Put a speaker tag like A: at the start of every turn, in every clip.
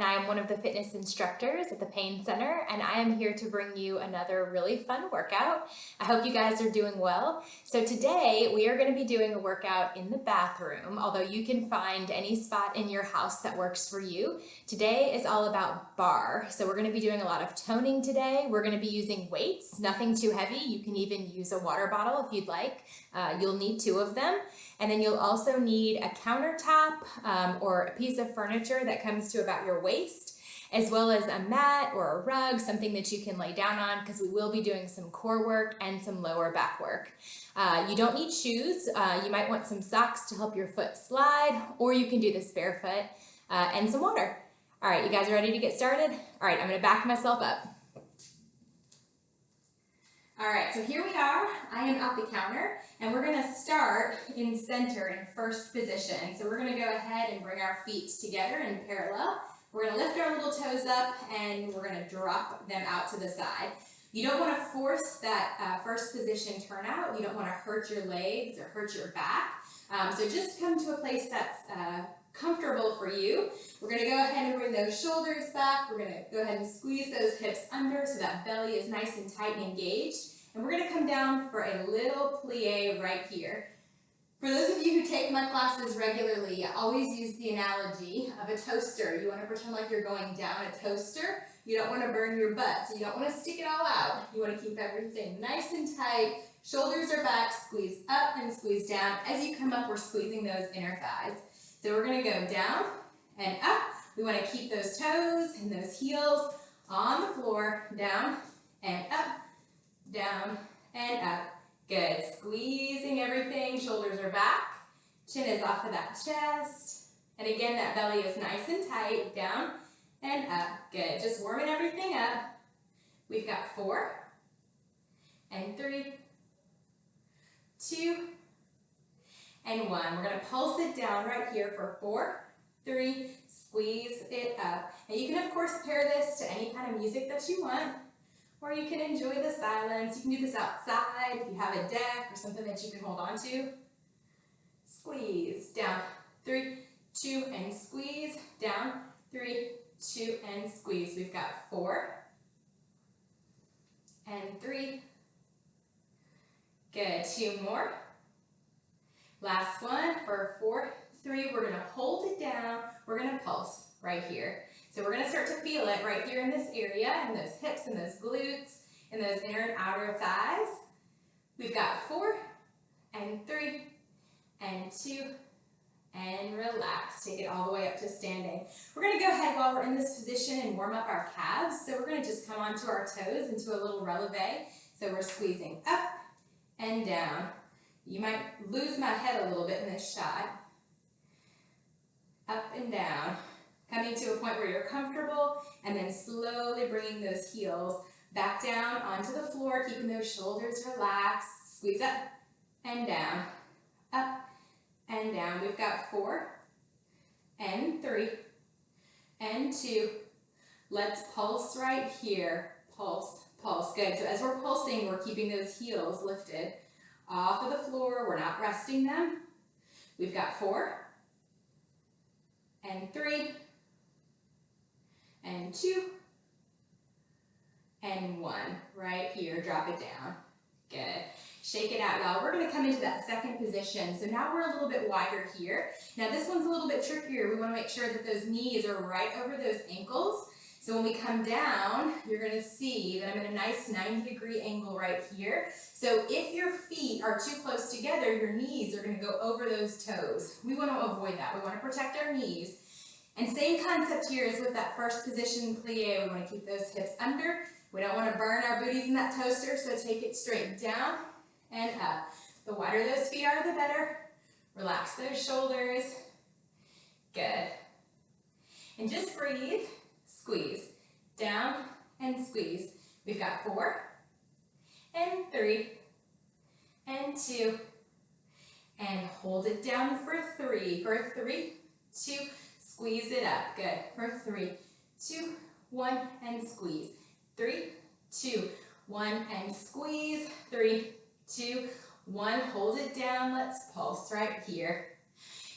A: and I am one of the fitness instructors at the Pain Center, and I am here to bring you another really fun workout. I hope you guys are doing well. So today we are going to be doing a workout in the bathroom, although you can find any spot in your house that works for you. Today is all about barre. So we're going to be doing a lot of toning today. We're going to be using weights, nothing too heavy. You can even use a water bottle if you'd like. You'll need 2 of them. And then you'll also need a countertop or a piece of furniture that comes to about your waist, as well as a mat or a rug, something that you can lay down on, because we will be doing some core work and some lower back work. You don't need shoes. You might want some socks to help your foot slide, or you can do this barefoot, and some water. All right, you guys are ready to get started? All right, I'm going to back myself up. All right, so here we are. I am at the counter, and we're going to start in center in first position. So we're going to go ahead and bring our feet together in parallel. We're going to lift our little toes up, and we're going to drop them out to the side. You don't want to force that first position turnout. You don't want to hurt your legs or hurt your back. So just come to a place that's comfortable for you. We're going to go ahead and bring those shoulders back. We're going to go ahead and squeeze those hips under so that belly is nice and tight and engaged. And we're going to come down for a little plie right here. For those of you who take my classes regularly, I always use the analogy of a toaster. You want to pretend like you're going down a toaster. You don't want to burn your butt, so you don't want to stick it all out. You want to keep everything nice and tight. Shoulders are back, squeeze up and squeeze down. As you come up, we're squeezing those inner thighs. So we're going to go down and up. We want to keep those toes and those heels on the floor, down and up, down and up. Good. Squeezing everything. Shoulders are back. Chin is off of that chest. And again, that belly is nice and tight. Down and up. Good. Just warming everything up. We've got 4 and 3, 2, and 1. We're going to pulse it down right here for 4, 3, squeeze it up. And you can, of course, pair this to any kind of music that you want, or you can enjoy the silence. You can do this outside if you have a deck or something that you can hold on to. Squeeze, down, 3, 2, and squeeze, down, 3, 2, and squeeze. We've got 4 and 3. Good, 2 more. Last one for 4, 3. We're going to hold it down. We're going to pulse right here. So we're going to start to feel it right here in this area, in those hips and those glutes, and those inner and outer thighs. We've got 4 and 3 and 2 and relax. Take it all the way up to standing. We're going to go ahead while we're in this position and warm up our calves. So we're going to just come onto our toes into a little releve. So we're squeezing up and down. You might lose my head a little bit in this shot. Up and down. Coming to a point where you're comfortable, and then slowly bringing those heels back down onto the floor, keeping those shoulders relaxed. Squeeze up and down, up and down. We've got 4 and 3 and 2. Let's pulse right here. Pulse, pulse. Good. So as we're pulsing, we're keeping those heels lifted off of the floor. We're not resting them. We've got 4 and 3 and 2 and 1. Right here. Drop it down. Good. Shake it out, y'all. We're going to come into that second position. So now we're a little bit wider here. Now this one's a little bit trickier. We want to make sure that those knees are right over those ankles. So when we come down, you're going to see that I'm in a nice 90-degree angle right here. So if your feet are too close together, your knees are going to go over those toes. We want to avoid that. We want to protect our knees. And same concept here as with that first position plie. We want to keep those hips under. We don't want to burn our booties in that toaster, so take it straight down and up. The wider those feet are, the better. Relax those shoulders. Good. And just breathe. Squeeze. Down and squeeze. We've got 4 and 3 and 2. And hold it down for 3. For 3, 2, squeeze it up. Good. For 3, 2, 1, and squeeze. 3, 2, 1, and squeeze. 3, 2, 1. Hold it down. Let's pulse right here.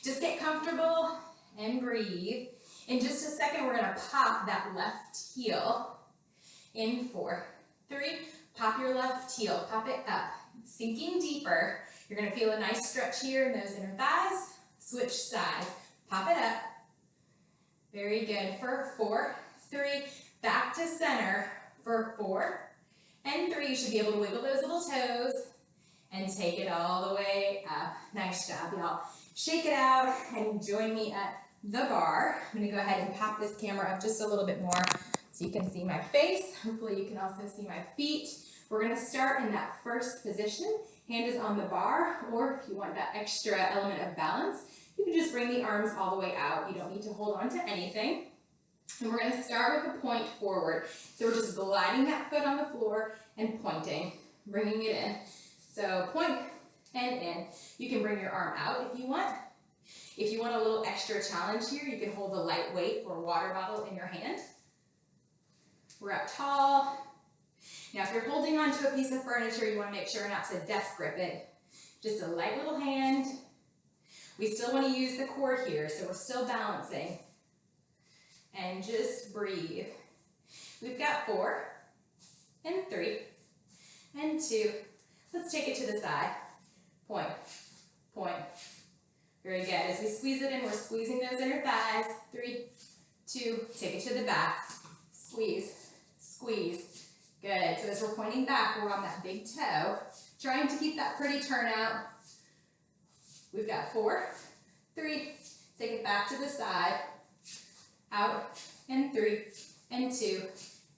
A: Just get comfortable and breathe. In just a second, we're gonna pop that left heel in 4, 3, pop your left heel, pop it up, sinking deeper. You're gonna feel a nice stretch here in those inner thighs. Switch sides, pop it up. Very good for 4, 3, back to center for 4 and 3. You should be able to wiggle those little toes and take it all the way up. Nice job, y'all. Shake it out and join me at the bar. I'm gonna go ahead and pop this camera up just a little bit more so you can see my face. Hopefully you can also see my feet. We're gonna start in that first position. Hand is on the bar, or if you want that extra element of balance, you can just bring the arms all the way out. You don't need to hold on to anything. And we're gonna start with a point forward. So we're just gliding that foot on the floor and pointing, bringing it in. So point and in. You can bring your arm out if you want. If you want a little extra challenge here, you can hold a light weight or water bottle in your hand. We're up tall. Now if you're holding onto a piece of furniture, you want to make sure not to death grip it. Just a light little hand. We still want to use the core here, so we're still balancing. And just breathe. We've got 4 and 3 and 2. Let's take it to the side. Point, point. Very good. As we squeeze it in, we're squeezing those inner thighs. 3, 2, take it to the back. Squeeze, squeeze. Good. So as we're pointing back, we're on that big toe, trying to keep that pretty turnout. We've got 4, 3, take it back to the side, out, and 3, and 2,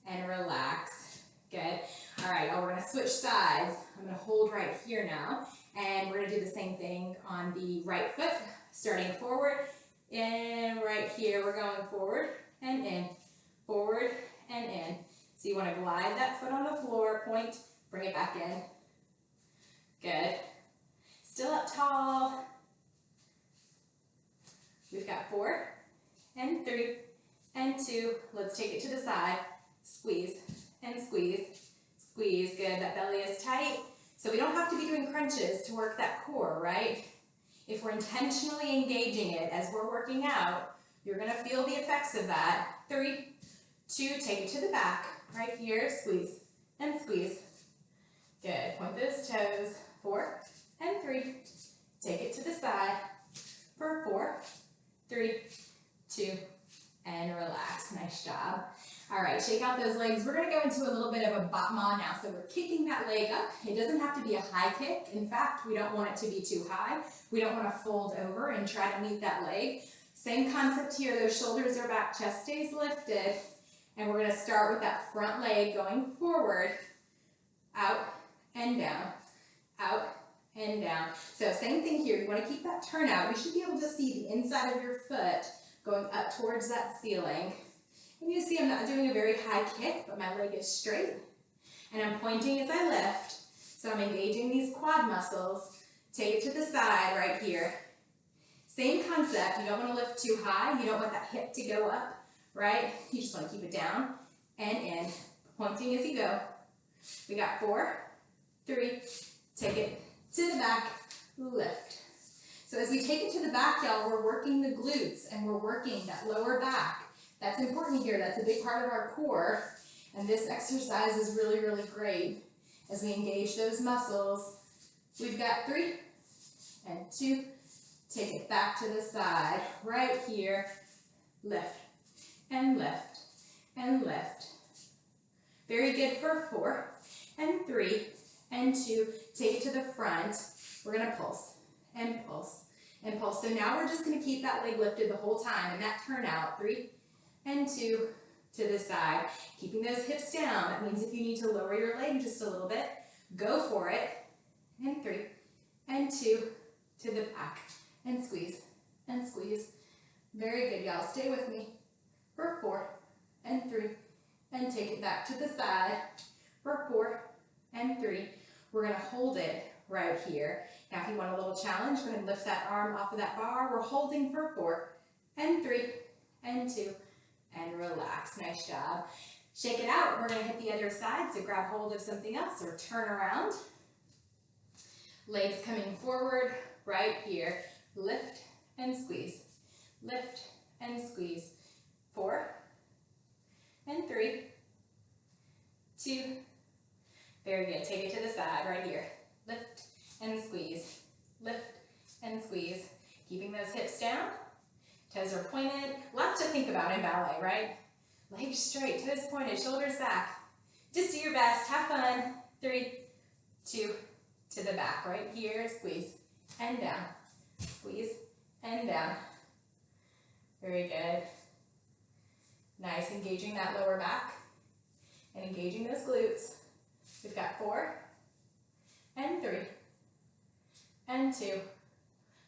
A: and relax. Good. All right, we're gonna switch sides. I'm gonna hold right here now, and we're gonna do the same thing on the right foot, starting forward, and right here, we're going forward, and in, forward, and in. So you wanna glide that foot on the floor, point, bring it back in. Good. Still up tall. We've got 4, and 3, and 2. Let's take it to the side. Squeeze, and squeeze, squeeze. Good, that belly is tight. So we don't have to be doing crunches to work that core, right? If we're intentionally engaging it as we're working out, you're gonna feel the effects of that. 3, 2, take it to the back. Right here, squeeze, and squeeze. Good, point those toes. 4, and 3, take it to the side for 4, 3, 2, and relax. Nice job. All right, shake out those legs. We're gonna go into a little bit of a battement now. So we're kicking that leg up. It doesn't have to be a high kick. In fact, we don't want it to be too high. We don't wanna fold over and try to meet that leg. Same concept here, those shoulders are back, chest stays lifted. And we're gonna start with that front leg going forward, out and down, out and down. So same thing here, you wanna keep that turnout. You should be able to see the inside of your foot going up towards that ceiling. And you see I'm not doing a very high kick, but my leg is straight. And I'm pointing as I lift. So I'm engaging these quad muscles. Take it to the side right here. Same concept, you don't wanna lift too high. You don't want that hip to go up, right? You just wanna keep it down and in. Pointing as you go. We got 4, 3, take it to the back, lift. So as we take it to the back, y'all, we're working the glutes and we're working that lower back. That's important here. That's a big part of our core. And this exercise is really, really great as we engage those muscles. We've got 3 and 2. Take it back to the side. Right here. Lift and lift and lift. Very good for 4 and 3 and 2. Take it to the front. We're going to pulse and pulse and pulse. So now we're just going to keep that leg lifted the whole time. And that turnout. 3 and 2 to the side. Keeping those hips down. That means if you need to lower your leg just a little bit, go for it. And 3 and 2 to the back. And squeeze and squeeze. Very good, y'all. Stay with me for 4 and 3. And take it back to the side for 4 and 3. We're going to hold it right here. Now if you want a little challenge, go ahead and lift that arm off of that bar. We're holding for 4 and 3 and 2. And relax. Nice job. Shake it out. We're going to hit the other side. So grab hold of something else or turn around. Legs coming forward right here. Lift and squeeze. Lift and squeeze. 4, and 3, 2. Very good. Take it to the side right here. Lift and squeeze. Lift and squeeze. Keeping those hips down. Toes are pointed. Lots to think about in ballet, right? Legs straight, toes pointed, shoulders back. Just do your best. Have fun. 3, 2, to the back. Right here. Squeeze and down. Squeeze and down. Very good. Nice. Engaging that lower back and engaging those glutes. We've got 4 and 3 and 2.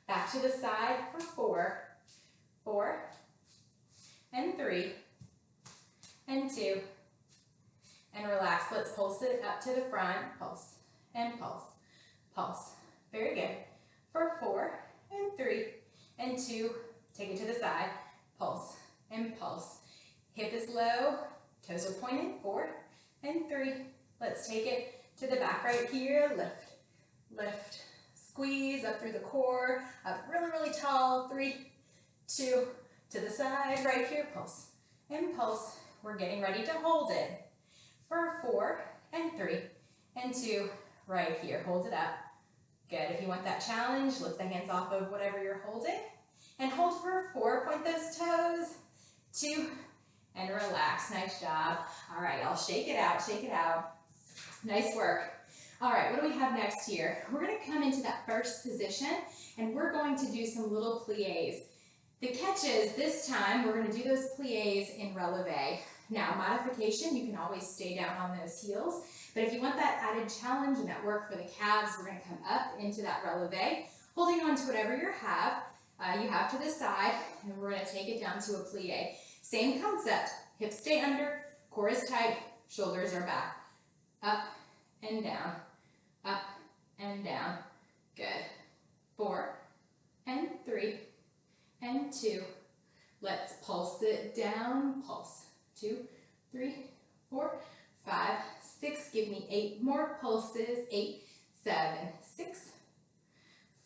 A: Back to the side for 4, 4 and 3 and 2. And relax. Let's pulse it up to the front. Pulse and pulse. Pulse. Very good. For 4 and 3 and 2. Take it to the side. Pulse and pulse. Hip is low. Toes are pointed. 4 and 3. Let's take it to the back right here. Lift. Lift. Squeeze up through the core. Up really, really tall. 3, 2. To the side right here. Pulse and pulse. We're getting ready to hold it. For 4 and 3 and 2. Right here. Hold it up. Good. If you want that challenge, lift the hands off of whatever you're holding. And hold for 4. Point those toes. 2. And relax. Nice job. All right, I'll shake it out. Shake it out. Nice work. All right, what do we have next here? We're going to come into that first position, and we're going to do some little pliés. The catch is this time we're going to do those pliés in releve. Now, modification, you can always stay down on those heels, but if you want that added challenge and that work for the calves, we're going to come up into that releve, holding on to whatever you have to the side, and we're going to take it down to a plié. Same concept. Hips stay under, core is tight, shoulders are back. Up and down, up and down. Good. 4 and 3 and 2. Let's pulse it down. Pulse. 2, 3, 4, 5, 6. Give me 8 more pulses. 8, 7, 6,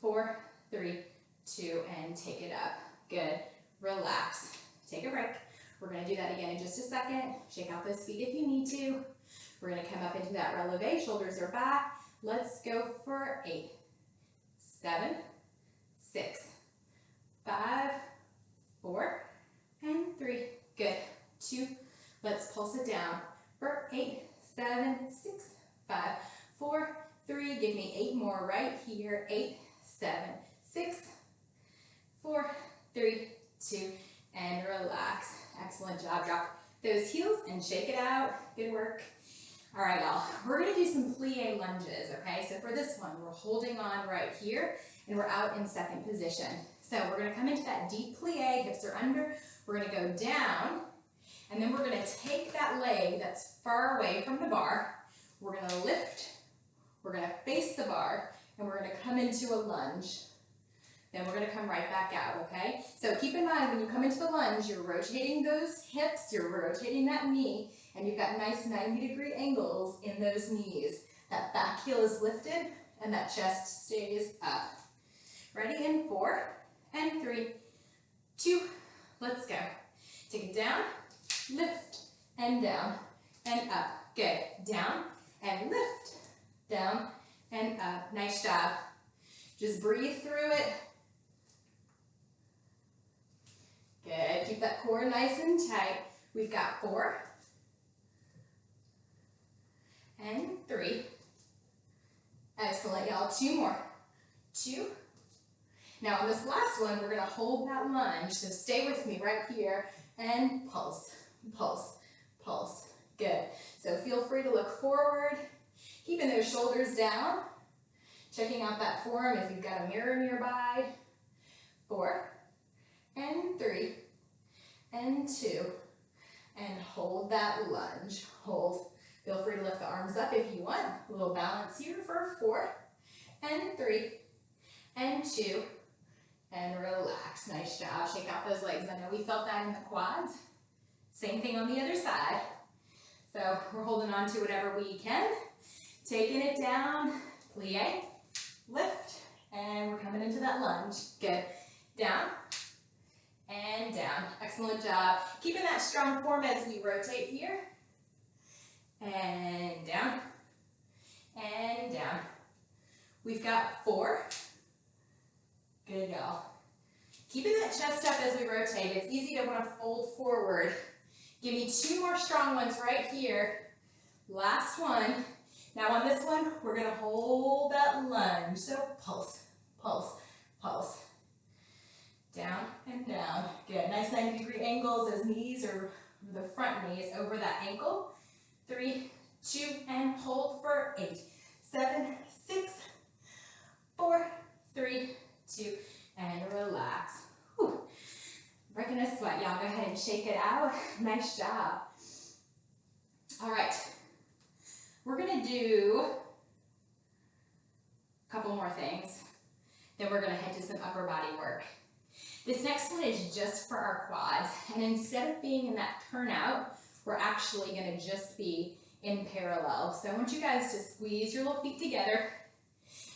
A: 4, 3, 2, and take it up. Good. Relax. Take a break. We're going to do that again in just a second. Shake out those feet if you need to. We're going to come up into that releve. Shoulders are back. Let's go for 8, 7, 6, 5, 4, and 3. Good. 2. Let's pulse it down for 8, 7, 6, 5, 4, 3. Give me 8 more right here. 8, 7, 6, 4, 3, 2, and relax. Excellent job. Drop those heels and shake it out. Good work. All right, y'all. We're going to do some plie lunges, okay? So for this one, we're holding on right here, and we're out in second position. So we're going to come into that deep plie. Hips are under. We're going to go down, and then we're going to take that leg that's far away from the bar. We're going to lift. We're going to face the bar, and we're going to come into a lunge. Then we're going to come right back out, okay? So keep in mind, when you come into the lunge, you're rotating those hips, you're rotating that knee, and you've got nice 90-degree angles in those knees. That back heel is lifted, and that chest stays up. Ready? In 4 and 3, 2, let's go. Take it down, lift, and down, and up. Good. Down, and lift, down, and up. Nice job. Just breathe through it. Good. Keep that core nice and tight. We've got 4 and 3. Excellent, y'all. 2 more. 2. Now on this last one, we're going to hold that lunge. So stay with me right here and pulse, pulse, pulse. Good. So feel free to look forward, keeping those shoulders down, checking out that form if you've got a mirror nearby. 4 and 3 and 2, and hold that lunge. Hold. Feel free to lift the arms up if you want. A little balance here for 4 and 3 and 2, and relax. Nice job. Shake out those legs. I know we felt that in the quads. Same thing on the other side. So we're holding on to whatever we can. Taking it down, plie, lift, and we're coming into that lunge. Good. Down and down. Excellent job. Keeping that strong form as we rotate here. And down, and down. We've got 4. Good, y'all. Keeping that chest up as we rotate. It's easy to want to fold forward. Give me 2 more strong ones right here. Last one. Now on this one, we're going to hold that lunge. So pulse, pulse, pulse. Down and down. Good. Nice 90-degree angles as knees or the front knee is over that ankle. 3, 2, and hold for 8, 7, 6, 4, 3, 2, and relax. Whew. Breaking a sweat, y'all. Go ahead and shake it out. Nice job. All right. We're going to do a couple more things. Then we're going to head to some upper body work. This next one is just for our quads. And instead of being in that turnout, we're actually going to just be in parallel. So I want you guys to squeeze your little feet together.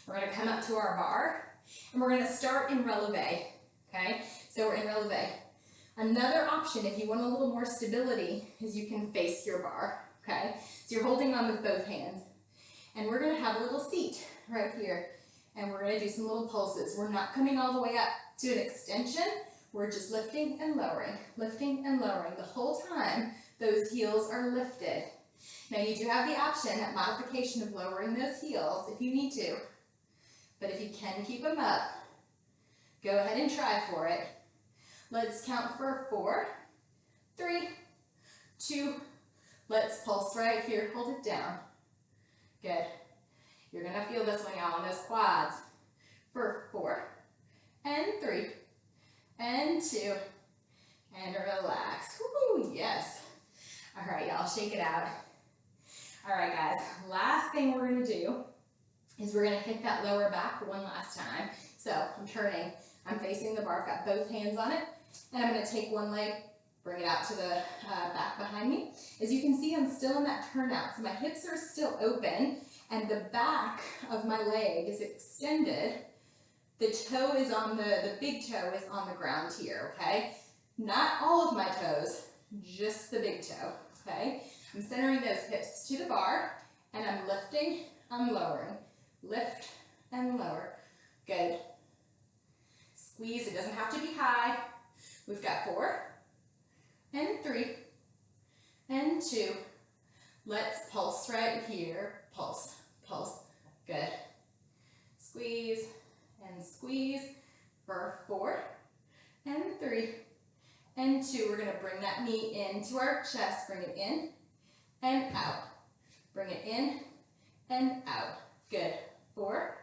A: We're going to come up to our bar, and we're going to start in releve, okay? So we're in releve. Another option, if you want a little more stability, is you can face your bar, okay? So you're holding on with both hands. And we're going to have a little seat right here, and we're going to do some little pulses. We're not coming all the way up to an extension. We're just lifting and lowering, lifting and lowering. The whole time, those heels are lifted. Now you do have the option, that modification of lowering those heels if you need to. But if you can keep them up, go ahead and try for it. Let's count for 4, 3, 2, let's pulse right here, hold it down. Good. You're gonna feel this one, y'all, on those quads. For 4, and 3, and 2, and relax. Woo, yes. All right, y'all, shake it out. All right, guys, last thing we're gonna do is we're gonna hit that lower back one last time. So I'm turning, I'm facing the bar, I've got both hands on it, and I'm gonna take one leg, bring it out to the back behind me. As you can see, I'm still in that turnout, so my hips are still open, and the back of my leg is extended. The toe is on the big toe is on the ground here, okay? Not all of my toes, just the big toe, okay? I'm centering those hips to the bar, and I'm lifting, I'm lowering. Lift and lower. Good. Squeeze, it doesn't have to be high. We've got 4, and 3, and 2. Let's pulse right here. Pulse, pulse. Good. Squeeze and squeeze for 4, and 3, and 2. We're going to bring that knee into our chest. Bring it in and out. Bring it in and out. Good. 4,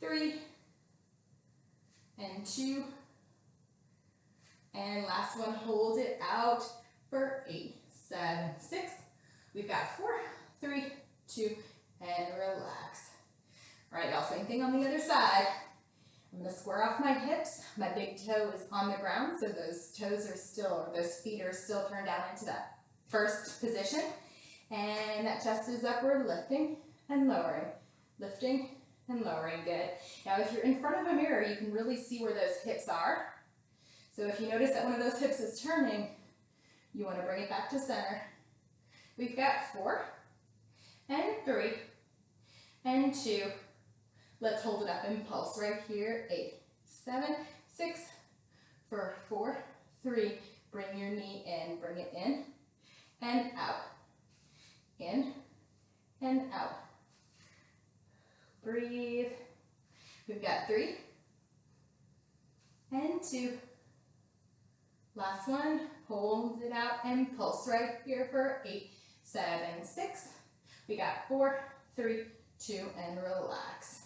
A: 3, and 2. And last one, hold it out for 8, 7, 6. We've got 4, 3, 2, and relax. All right, y'all, same thing on the other side. I'm going to square off my hips. My big toe is on the ground, so those toes are still, or those feet are still turned down into that first position. And that chest is upward, lifting and lowering. Lifting and lowering. Good. Now, if you're in front of a mirror, you can really see where those hips are. So if you notice that one of those hips is turning, you want to bring it back to center. We've got 4, and 3, and 2. Let's hold it up and pulse right here. 8, 7, 6, for 4, 3. Bring your knee in, bring it in, and out. In, and out. Breathe. We've got 3, and 2. Last one, hold it out and pulse right here for 8, 7, 6. We got 4, 3, 2, and relax.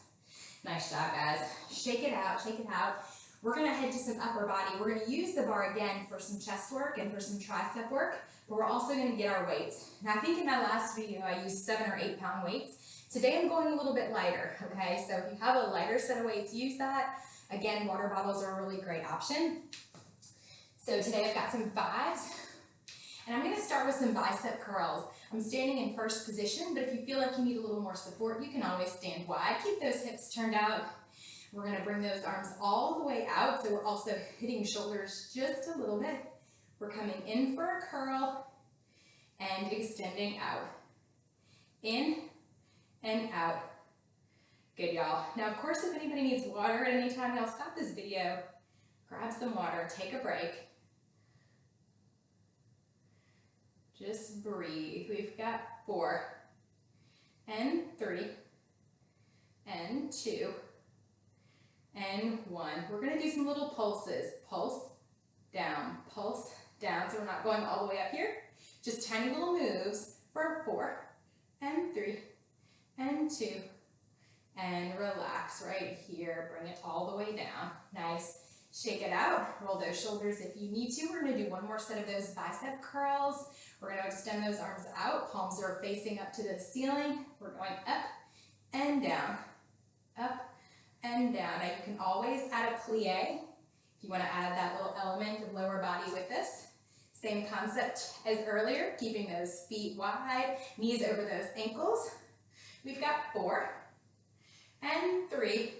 A: Nice job, guys. Shake it out, shake it out. We're gonna head to some upper body. We're gonna use the bar again for some chest work and for some tricep work, but we're also gonna get our weights. Now, I think in my last video, I used 7 or 8 pound weights. Today, I'm going a little bit lighter, okay? So if you have a lighter set of weights, use that. Again, water bottles are a really great option. So today I've got some 5s, and I'm going to start with some bicep curls. I'm standing in first position, but if you feel like you need a little more support, you can always stand wide. Keep those hips turned out. We're gonna bring those arms all the way out, so we're also hitting shoulders just a little bit. We're coming in for a curl and extending out. In and out. Good, y'all. Now, of course, if anybody needs water at any time, y'all stop this video, grab some water, take a break. Just breathe. We've got 4 and 3 and 2 and 1. We're gonna do some little pulses. Pulse, down, so we're not going all the way up here. Just tiny little moves for 4 and 3 and 2 and relax right here. Bring it all the way down. Nice. Shake it out. Roll those shoulders if you need to. We're gonna do one more set of those bicep curls. We're gonna extend those arms out. Palms are facing up to the ceiling. We're going up and down, up and down. Now you can always add a plie if you wanna add that little element of lower body with this. Same concept as earlier, keeping those feet wide, knees over those ankles. We've got 4 and 3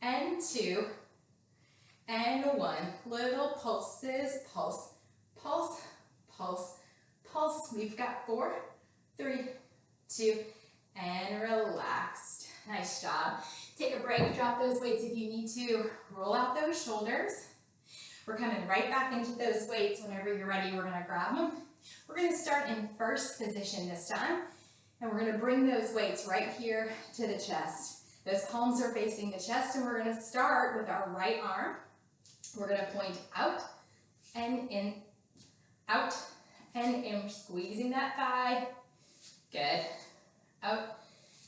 A: and 2 and 1. Little pulses, pulse, pulse, pulse, pulse. We've got 4, 3, 2, and relaxed. Nice job. Take a break, drop those weights if you need to. Roll out those shoulders. We're coming right back into those weights. Whenever you're ready, we're gonna grab them. We're gonna start in first position this time, and we're gonna bring those weights right here to the chest. Those palms are facing the chest, and we're gonna start with our right arm. We're gonna point out and in, out and in. We're squeezing that thigh. Good. Out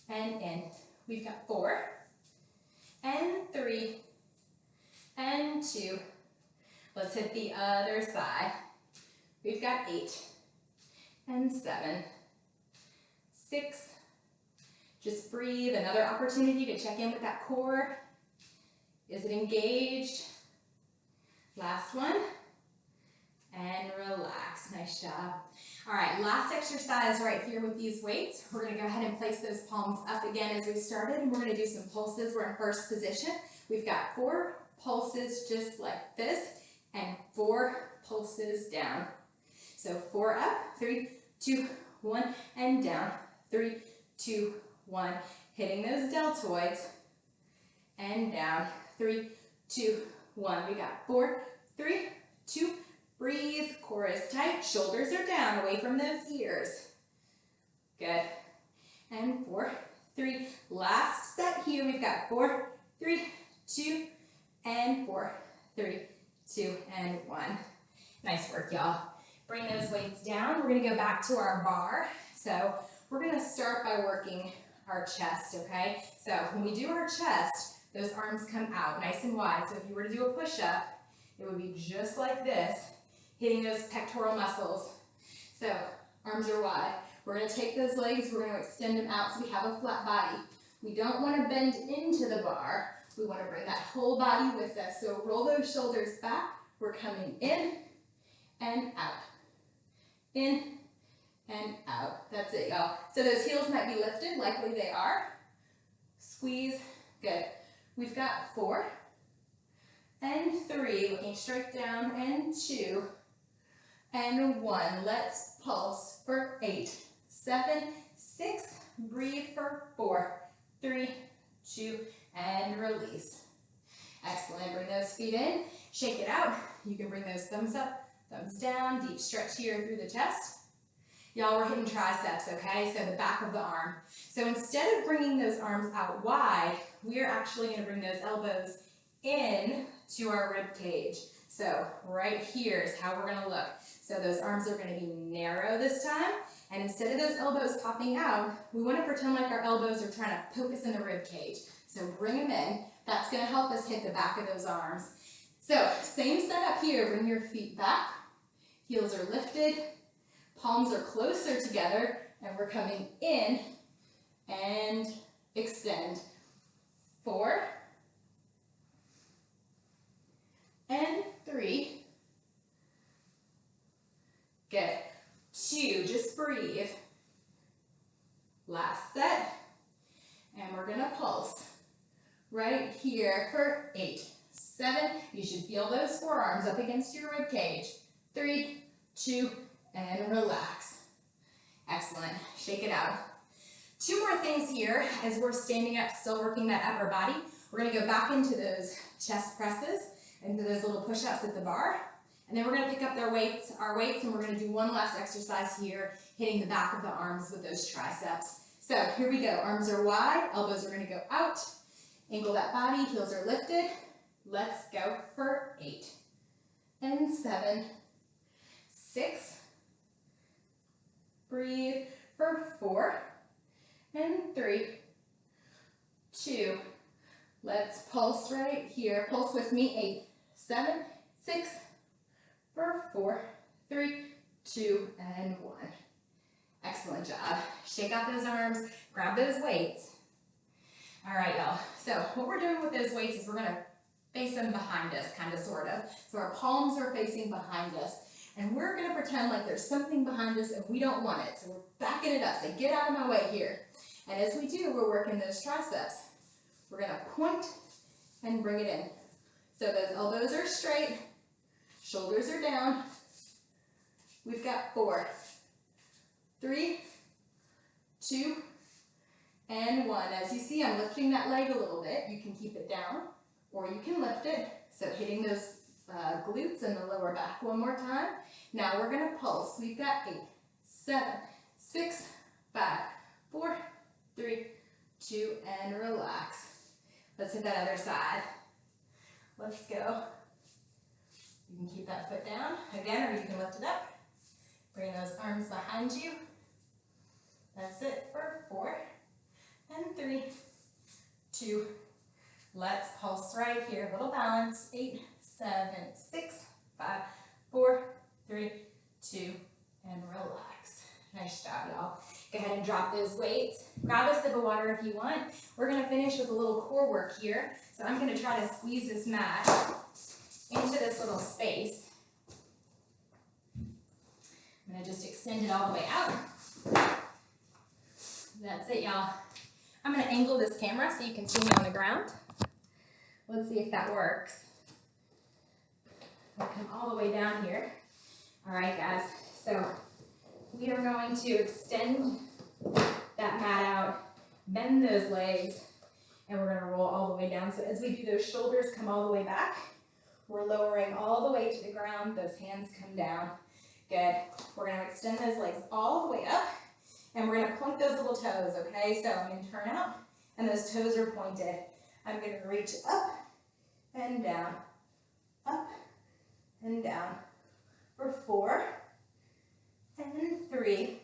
A: and in. We've got 4 and 3 and 2. Let's hit the other side. We've got 8 and 7, 6. Just breathe. Another opportunity to check in with that core. Is it engaged? Last one. And relax. Nice job. All right, last exercise right here with these weights. We're going to go ahead and place those palms up again as we started, and we're going to do some pulses. We're in first position. We've got 4 pulses just like this, and 4 pulses down. So 4 up, 3, 2, 1, and down. 3, 2, 1. Hitting those deltoids, and down. 3, 2, 1. We got 4, 3, 2, breathe. Core is tight. Shoulders are down, away from those ears. Good. And 4, 3. Last set here. We've got 4, 3, 2, and 4, 3, 2, and 1. Nice work, y'all. Bring those weights down. We're going to go back to our bar. So we're going to start by working our chest, okay? So when we do our chest, those arms come out nice and wide. So if you were to do a push-up, it would be just like this, hitting those pectoral muscles. So arms are wide. We're going to take those legs, we're going to extend them out so we have a flat body. We don't want to bend into the bar. We want to bring that whole body with us. So roll those shoulders back. We're coming in and out. In and out. That's it, y'all. So those heels might be lifted, likely they are. Squeeze. Good. We've got 4 and 3, looking straight down, and 2 and 1. Let's pulse for 8, 7, 6. Breathe for 4, 3, 2, and release. Excellent. Bring those feet in. Shake it out. You can bring those thumbs up, thumbs down. Deep stretch here through the chest. Y'all, we're hitting triceps, okay? So the back of the arm. So instead of bringing those arms out wide, we're actually going to bring those elbows in to our rib cage. So right here is how we're going to look. So those arms are going to be narrow this time. And instead of those elbows popping out, we want to pretend like our elbows are trying to poke us in the rib cage. So bring them in. That's going to help us hit the back of those arms. So same setup here. Bring your feet back. Heels are lifted. Palms are closer together. And we're coming in and extend. 4 and 3. Good. 2, just breathe. Last set. And we're gonna pulse right here for 8, 7. You should feel those forearms up against your rib cage. 3, 2, and relax. Excellent. Shake it out. 2 more things here as we're standing up, still working that upper body. We're going to go back into those chest presses, into those little push-ups at the bar. And then we're going to pick up our weights, and we're going to do one last exercise here, hitting the back of the arms with those triceps. So here we go. Arms are wide, elbows are going to go out. Angle that body, heels are lifted. Let's go for 8 and 7, 6. Breathe for 4 and 3, 2. Let's pulse right here. Pulse with me. 8, 7, 6, for 4, 3, 2, and 1. Excellent job. Shake out those arms, grab those weights. All right, y'all. So what we're doing with those weights is we're gonna face them behind us, kind of, sort of. So our palms are facing behind us. And we're gonna pretend like there's something behind us and we don't want it. So we're backing it up. So get out of my way here. And as we do, we're working those triceps. We're gonna point and bring it in. So those elbows are straight, shoulders are down. We've got 4, 3, 2, and 1. As you see, I'm lifting that leg a little bit. You can keep it down or you can lift it. So hitting those glutes and the lower back one more time. Now we're going to pulse. We've got 8, 7, 6, 5, 4, 3, 2, and relax. Let's hit that other side. Let's go. You can keep that foot down again, or you can lift it up. Bring those arms behind you. That's it for 4 and 3, 2. Let's pulse right here. Little balance. 8, 7, 6, 5, 4, 3, 2, and relax. Nice job, y'all. Go ahead and drop those weights. Grab a sip of water if you want. We're going to finish with a little core work here. So I'm going to try to squeeze this mat into this little space. I'm going to just extend it all the way out. That's it, y'all. I'm going to angle this camera so you can see me on the ground. Let's see if that works. I'll come all the way down here. All right, guys. So we are going to extend that mat out, bend those legs, and we're going to roll all the way down. So as we do, those shoulders come all the way back. We're lowering all the way to the ground. Those hands come down. Good. We're going to extend those legs all the way up, and we're going to point those little toes, okay? So I'm going to turn out, and those toes are pointed. I'm going to reach up and down, up and down for 4 and 3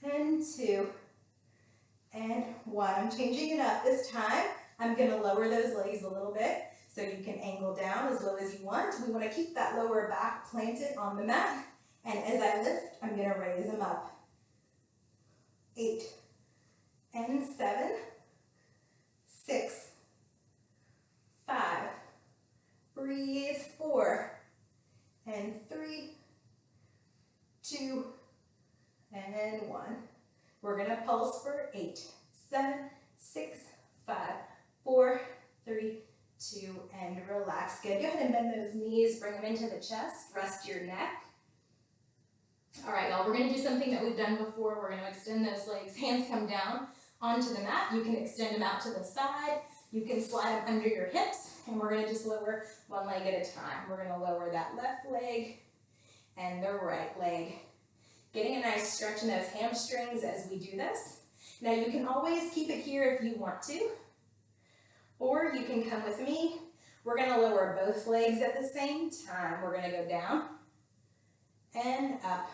A: and 2 and 1. I'm changing it up this time. I'm going to lower those legs a little bit so you can angle down as low as you want. We want to keep that lower back planted on the mat. And as I lift, I'm going to raise them up. 8 and 7, 6, 5, breathe, 4 and 3, 2, and 1. We're going to pulse for 8, 7, 6, 5, 4, 3, 2, and relax. Good. Go ahead and bend those knees, bring them into the chest, rest your neck. All right, y'all, we're going to do something that we've done before. We're going to extend those legs. Hands come down onto the mat. You can extend them out to the side. You can slide them under your hips, and we're going to just lower one leg at a time. We're going to lower that left leg and the right leg. Getting a nice stretch in those hamstrings as we do this. Now you can always keep it here if you want to, or you can come with me. We're going to lower both legs at the same time. We're going to go down and up.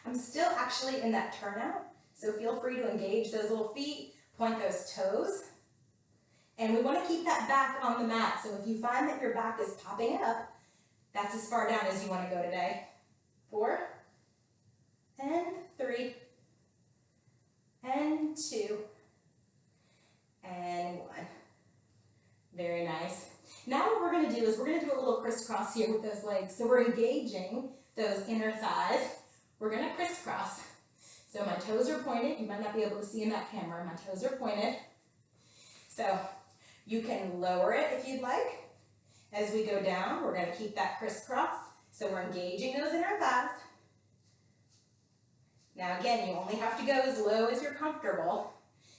A: I'm still actually in that turnout, so feel free to engage those little feet, point those toes. And we want to keep that back on the mat, so if you find that your back is popping up, that's as far down as you want to go today. 4 and 3 and 2 and 1. Very nice. Now what we're going to do is we're going to do a little crisscross here with those legs. So we're engaging those inner thighs. We're going to crisscross. So my toes are pointed. You might not be able to see in that camera. My toes are pointed. So You can lower it if you'd like. As we go down, we're gonna keep that crisscross, so we're engaging those inner thighs. Now again, you only have to go as low as you're comfortable,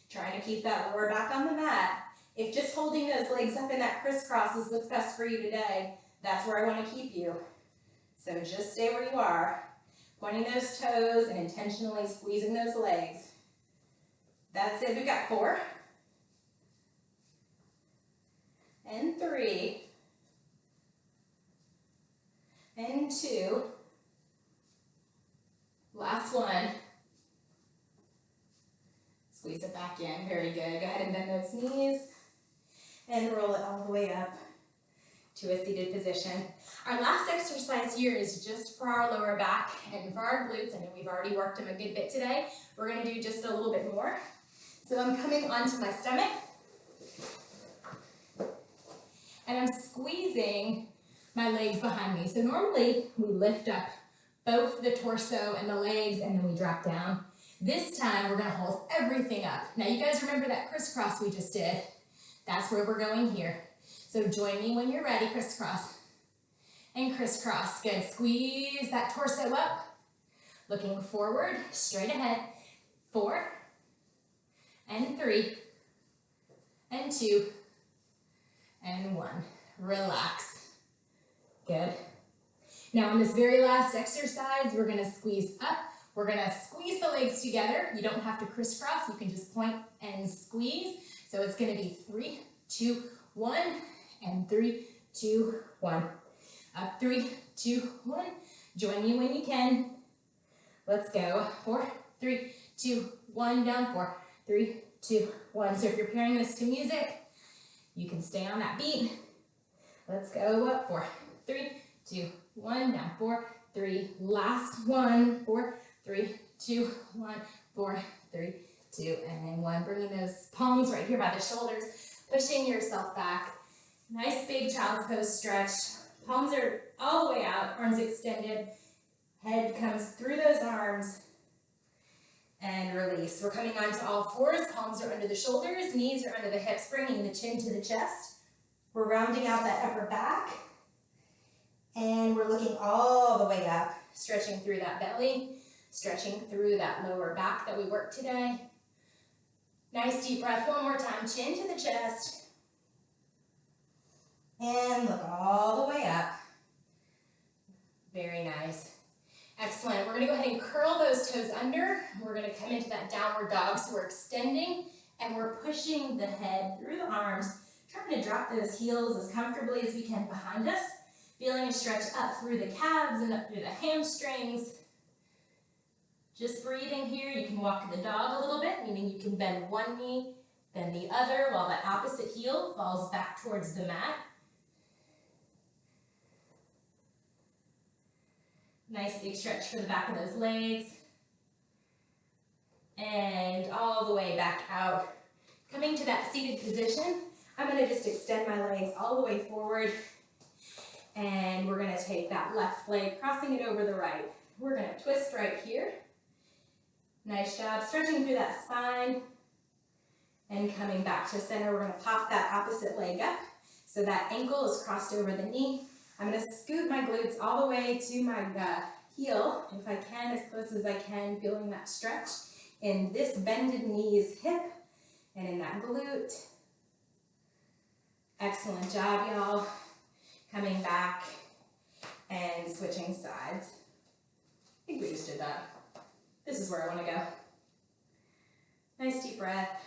A: trying to keep that lower back on the mat. If just holding those legs up in that crisscross is what's best for you today, that's where I want to keep you. So just stay where you are, pointing those toes and intentionally squeezing those legs. That's it, we've got 4. And 3. And 2. Last one. Squeeze it back in, very good. Go ahead and bend those knees and roll it all the way up to a seated position. Our last exercise here is just for our lower back and for our glutes. I know we've already worked them a good bit today. We're gonna do just a little bit more. So I'm coming onto my stomach and I'm squeezing my legs behind me. So normally we lift up both the torso and the legs and then we drop down. This time we're gonna hold everything up. Now you guys remember that crisscross we just did? That's where we're going here. So join me when you're ready, crisscross. And crisscross, good. Squeeze that torso up. Looking forward, straight ahead. 4, and 3, and 2, and 1. Relax. Good. Now on this very last exercise, we're gonna squeeze up. We're gonna squeeze the legs together. You don't have to crisscross, you can just point and squeeze. So it's gonna be 3, 2, 1, and 3, 2, 1. Up, 3, 2, 1. Join me when you can. Let's go. 4, 3, 2, 1, down 4, 3, 2, 1. So if you're pairing this to music, you can stay on that beat. Let's go up, 4, 3, 2, 1, down 4, 3, last one, 4, 3, 2, 1, 4, 3, 2, and 1. Bringing those palms right here by the shoulders, pushing yourself back. Nice big child's pose stretch. Palms are all the way out, arms extended. Head comes through those arms and release. We're coming onto all 4s. Palms are under the shoulders, knees are under the hips, bringing the chin to the chest. We're rounding out that upper back. And we're looking all the way up, stretching through that belly, stretching through that lower back that we worked today. Nice deep breath, one more time, chin to the chest. And look all the way up. Very nice. Excellent. We're gonna go ahead and curl those toes under. We're gonna come into that downward dog. So we're extending and we're pushing the head through the arms, trying to drop those heels as comfortably as we can behind us. Feeling a stretch up through the calves and up through the hamstrings. Just breathing here. You can walk the dog a little bit, meaning you can bend one knee, then the other, while the opposite heel falls back towards the mat. Nice big stretch for the back of those legs. And all the way back out. Coming to that seated position, I'm going to just extend my legs all the way forward. And we're going to take that left leg, crossing it over the right. We're going to twist right here. Nice job, stretching through that spine. And coming back to center, we're going to pop that opposite leg up. So that ankle is crossed over the knee. I'm going to scoot my glutes all the way to my heel, if I can, as close as I can, feeling that stretch in this bended knee's hip and in that glute. Excellent job, y'all. Coming back and switching sides. I think we just did that. This is where I want to go. Nice deep breath.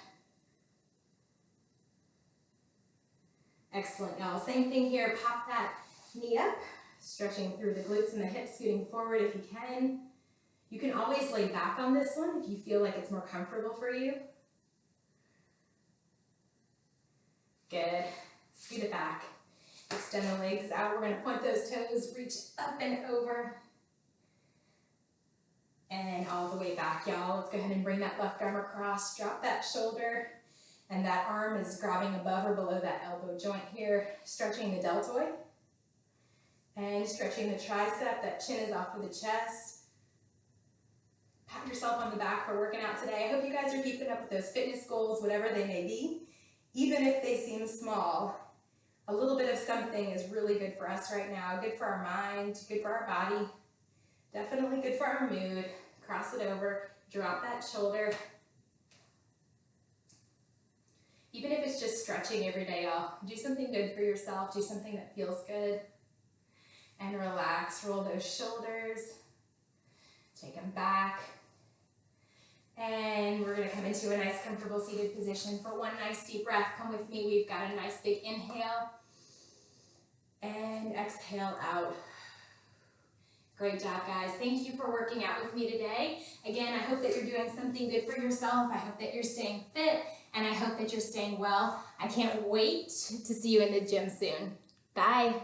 A: Excellent, y'all. Same thing here. Pop that knee up, stretching through the glutes and the hips, scooting forward if you can. You can always lay back on this one if you feel like it's more comfortable for you. Good. Scoot it back. Extend the legs out. We're going to point those toes, reach up and over. And all the way back, y'all. Let's go ahead and bring that left arm across. Drop that shoulder. And that arm is grabbing above or below that elbow joint here. Stretching the deltoid. And stretching the tricep. That chin is off of the chest. Pat yourself on the back for working out today. I hope you guys are keeping up with those fitness goals, whatever they may be. even if they seem small, a little bit of something is really good for us right now. Good for our mind, good for our body, definitely good for our mood. Cross it over, drop that shoulder. Even if it's just stretching every day, y'all, do something good for yourself, do something that feels good. And relax, roll those shoulders, take them back. And we're gonna come into a nice comfortable seated position for one nice deep breath. Come with me, we've got a nice big inhale. And exhale out. Great job, guys. Thank you for working out with me today. Again, I hope that you're doing something good for yourself. I hope that you're staying fit, and I hope that you're staying well. I can't wait to see you in the gym soon. Bye.